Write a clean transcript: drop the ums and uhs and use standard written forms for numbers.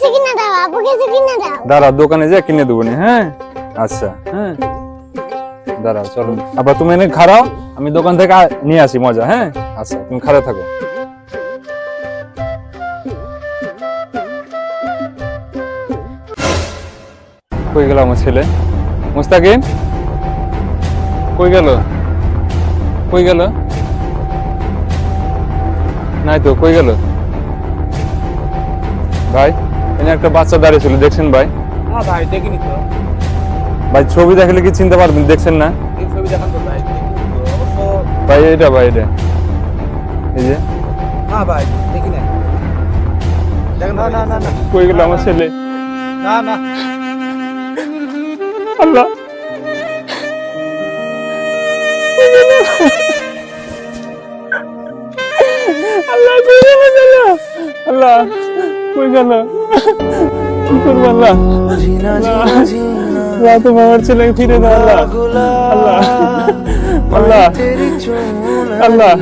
কিছু কিনে দাও, আপু কিছু কিনে দাও। দাঁড়াও, দোকানে যা কিনে দেবো নি। হ্যাঁ আচ্ছা, হ্যাঁ দাঁড়াও, চলো আবার তুমি এনে খাড়াও, আমি দোকান থেকে নিয়ে আসি মজা। হ্যাঁ আচ্ছা, তুমি খাড়া থাকো। কই গেল আমার ছেলে মুস্তাকিম? কই গেল? কই গেল? নাই তো, কই গেল? ভাই এনে একটা বাচ্চা দাঁড়িয়ে ছিল, দেখছেন ভাই? হ্যাঁ ভাই দেখিনি তো। ভাই ছবি দেখলে কি চিনতে পারবেন? দেখছেন না এই ছবি দেখান তো ভাই, দেখিনি তো। অবশ্য ভাই? এটা ভাই, এটা এই যে। হ্যাঁ ভাই দেখি না। দেখেন না না না না কই গেল আমার ছেলে? না না আল্লাহ, আল্লাহ কই গেল? আল্লাহ কই গেল? কি করবো আল্লাহ? আল্লাহ তোমার আমার ছেলেকে ফিরে দাও আল্লাহ। আল্লাহ আল্লাহ আল্লাহ।